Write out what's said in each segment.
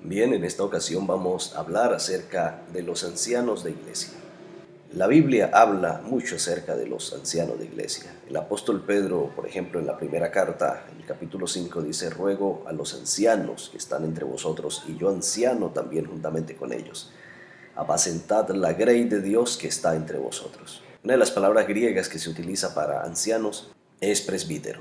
Bien, en esta ocasión vamos a hablar acerca de los ancianos de iglesia. La Biblia habla mucho acerca de los ancianos de iglesia. El apóstol Pedro, por ejemplo, en la primera carta, en el capítulo 5, dice: ruego a los ancianos que están entre vosotros, y yo anciano también juntamente con ellos, apacentad la grey de Dios que está entre vosotros. Una de las palabras griegas que se utiliza para ancianos es presbítero,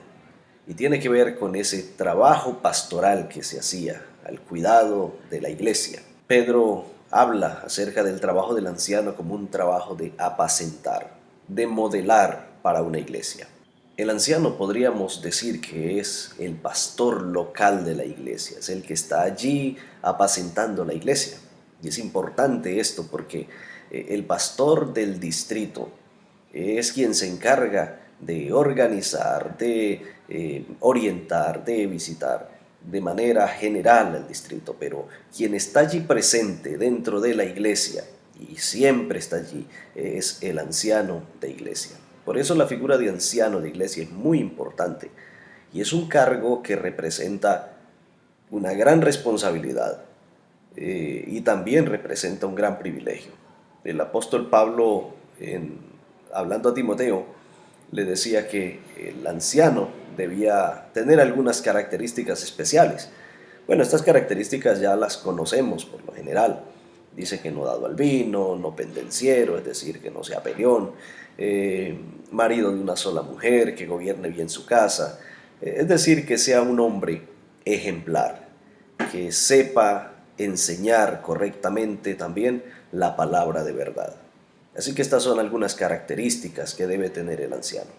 y tiene que ver con ese trabajo pastoral que se hacía al cuidado de la iglesia. Pedro habla acerca del trabajo del anciano como un trabajo de apacentar, de modelar para una iglesia. El anciano podríamos decir que es el pastor local de la iglesia, es el que está allí apacentando la iglesia. Y es importante esto porque el pastor del distrito es quien se encarga de organizar, de orientar, de visitar de manera general el distrito, pero quien está allí presente dentro de la iglesia y siempre está allí es el anciano de iglesia. Por eso la figura de anciano de iglesia es muy importante y es un cargo que representa una gran responsabilidad y también representa un gran privilegio. El apóstol Pablo, hablando a Timoteo, le decía que el anciano debía tener algunas características especiales. Bueno, estas características ya las conocemos por lo general. Dice que no dado al vino, no pendenciero, es decir, que no sea peleón, marido de una sola mujer, que gobierne bien su casa, es decir, que sea un hombre ejemplar, que sepa enseñar correctamente también la palabra de verdad. Así que estas son algunas características que debe tener el anciano.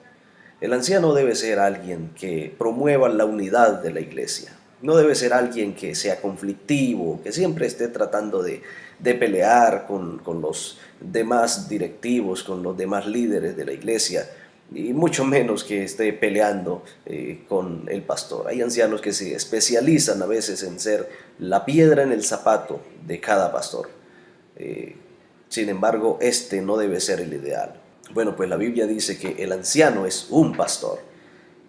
El anciano debe ser alguien que promueva la unidad de la iglesia. No debe ser alguien que sea conflictivo, que siempre esté tratando de pelear con los demás directivos, con los demás líderes de la iglesia, y mucho menos que esté peleando con el pastor. Hay ancianos que se especializan a veces en ser la piedra en el zapato de cada pastor. Eh, Sin embargo, este no debe ser el ideal. Bueno, pues la Biblia dice que el anciano es un pastor.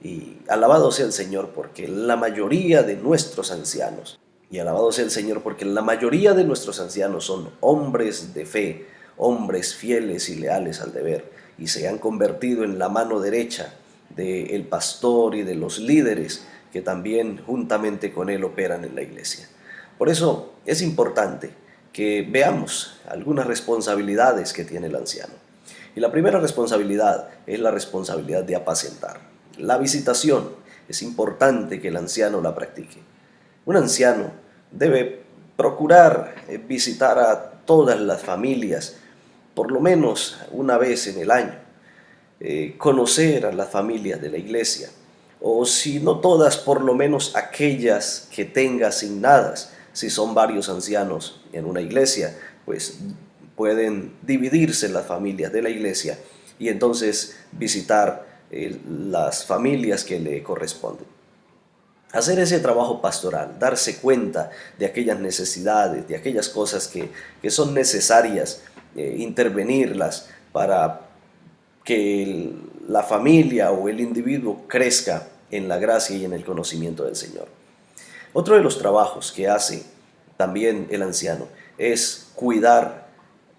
Y alabado sea el Señor porque la mayoría de nuestros ancianos, y alabado sea el Señor porque la mayoría de nuestros ancianos son hombres de fe, hombres fieles y leales al deber, y se han convertido en la mano derecha del pastor y de los líderes que también juntamente con él operan en la iglesia. Por eso es importante que veamos algunas responsabilidades que tiene el anciano. Y la primera responsabilidad es la responsabilidad de apacentar. La visitación es importante que el anciano la practique. Un anciano debe procurar visitar a todas las familias, por lo menos una vez en el año, conocer a las familias de la iglesia, o si no todas, por lo menos aquellas que tenga asignadas. Si son varios ancianos en una iglesia, pues pueden dividirse las familias de la iglesia y entonces visitar las familias que le corresponden. Hacer ese trabajo pastoral, darse cuenta de aquellas necesidades, de aquellas cosas que son necesarias, intervenirlas para que la familia o el individuo crezca en la gracia y en el conocimiento del Señor. Otro de los trabajos que hace también el anciano es cuidar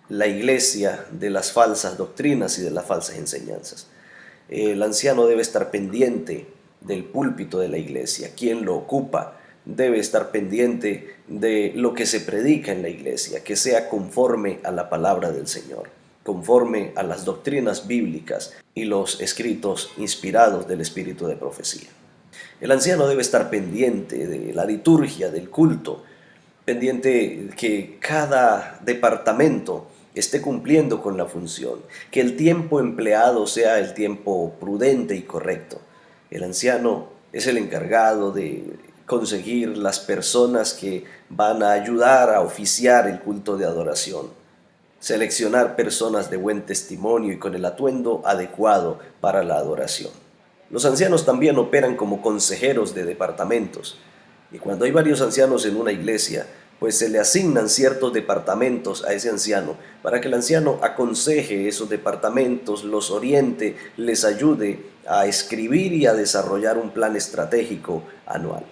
la iglesia de las falsas doctrinas y de las falsas enseñanzas. El anciano debe estar pendiente del púlpito de la iglesia, quien lo ocupa debe estar pendiente de lo que se predica en la iglesia, que sea conforme a la palabra del Señor, conforme a las doctrinas bíblicas y los escritos inspirados del espíritu de profecía. El anciano debe estar pendiente de la liturgia, del culto, pendiente que cada departamento esté cumpliendo con la función, que el tiempo empleado sea el tiempo prudente y correcto. El anciano es el encargado de conseguir las personas que van a ayudar a oficiar el culto de adoración, seleccionar personas de buen testimonio y con el atuendo adecuado para la adoración. Los ancianos también operan como consejeros de departamentos, y cuando hay varios ancianos en una iglesia, pues se le asignan ciertos departamentos a ese anciano para que el anciano aconseje esos departamentos, los oriente, les ayude a escribir y a desarrollar un plan estratégico anual.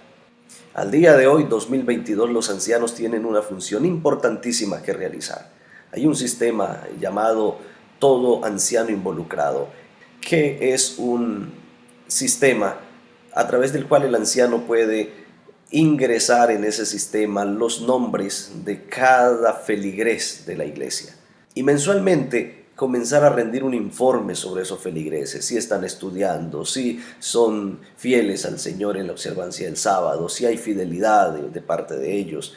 Al día de hoy, 2022, los ancianos tienen una función importantísima que realizar. Hay un sistema llamado Todo Anciano Involucrado, que es un sistema a través del cual el anciano puede ingresar en ese sistema los nombres de cada feligrés de la iglesia y mensualmente comenzar a rendir un informe sobre esos feligreses, si están estudiando, si son fieles al Señor en la observancia del sábado, si hay fidelidad de parte de ellos,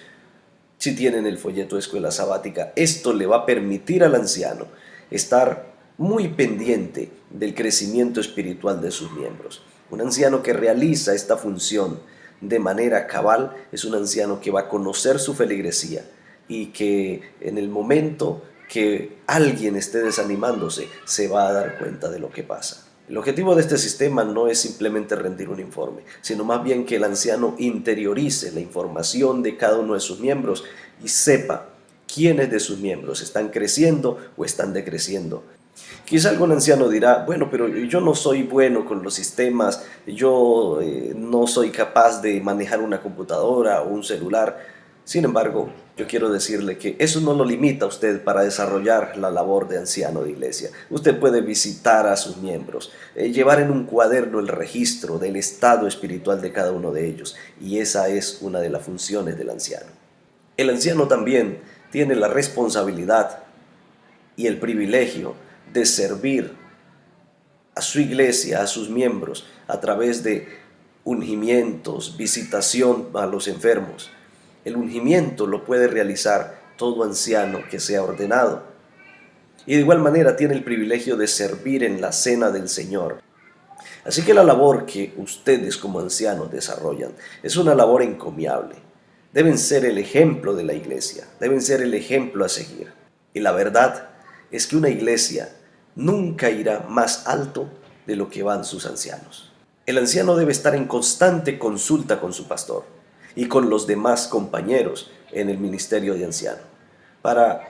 si tienen el folleto de escuela sabática. Esto le va a permitir al anciano estar muy pendiente del crecimiento espiritual de sus miembros. Un anciano que realiza esta función de manera cabal es un anciano que va a conocer su feligresía y que en el momento que alguien esté desanimándose se va a dar cuenta de lo que pasa. El objetivo de este sistema no es simplemente rendir un informe, sino más bien que el anciano interiorice la información de cada uno de sus miembros y sepa quiénes de sus miembros están creciendo o están decreciendo. Quizá algún anciano dirá, bueno, pero yo no soy bueno con los sistemas, yo no soy capaz de manejar una computadora o un celular. Sin embargo, yo quiero decirle que eso no lo limita a usted para desarrollar la labor de anciano de iglesia. Usted puede visitar a sus miembros, llevar en un cuaderno el registro del estado espiritual de cada uno de ellos, y esa es una de las funciones del anciano. El anciano también tiene la responsabilidad y el privilegio de servir a su iglesia, a sus miembros, a través de ungimientos, visitación a los enfermos. El ungimiento lo puede realizar todo anciano que sea ordenado. Y de igual manera tiene el privilegio de servir en la cena del Señor. Así que la labor que ustedes como ancianos desarrollan es una labor encomiable. Deben ser el ejemplo de la iglesia, deben ser el ejemplo a seguir. Y la verdad es que una iglesia nunca irá más alto de lo que van sus ancianos. El anciano debe estar en constante consulta con su pastor y con los demás compañeros en el ministerio de anciano para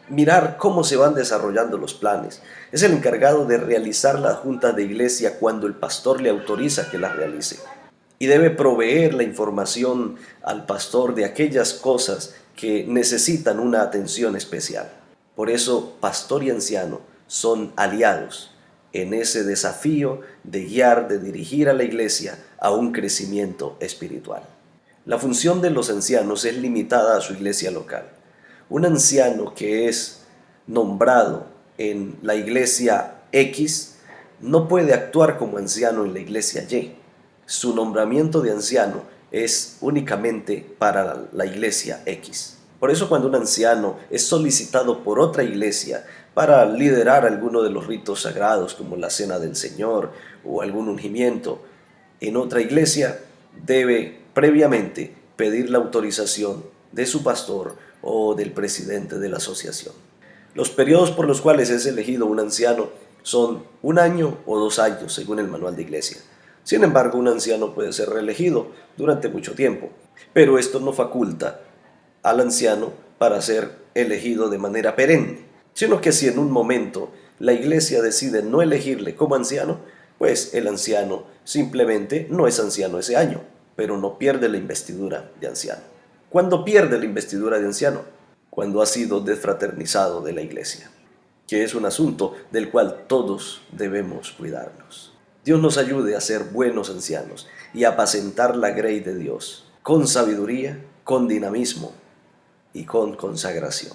mirar cómo se van desarrollando los planes. Es el encargado de realizar las juntas de iglesia cuando el pastor le autoriza que las realice. Y debe proveer la información al pastor de aquellas cosas que necesitan una atención especial. Por eso, pastor y anciano son aliados en ese desafío de guiar, de dirigir a la iglesia a un crecimiento espiritual. La función de los ancianos es limitada a su iglesia local. Un anciano que es nombrado en la iglesia X no puede actuar como anciano en la iglesia Y. Su nombramiento de anciano es únicamente para la iglesia X. Por eso cuando un anciano es solicitado por otra iglesia para liderar alguno de los ritos sagrados como la cena del Señor o algún ungimiento en otra iglesia, debe previamente pedir la autorización de su pastor o del presidente de la asociación. Los periodos por los cuales es elegido un anciano son 1 año o 2 años según el manual de iglesia. Sin embargo, un anciano puede ser reelegido durante mucho tiempo, pero esto no faculta al anciano para ser elegido de manera perenne, sino que si en un momento la iglesia decide no elegirle como anciano, pues el anciano simplemente no es anciano ese año, pero no pierde la investidura de anciano. ¿Cuándo pierde la investidura de anciano? Cuando ha sido desfraternizado de la iglesia, que es un asunto del cual todos debemos cuidarnos. Dios nos ayude a ser buenos ancianos y a apacentar la grey de Dios con sabiduría, con dinamismo y con consagración.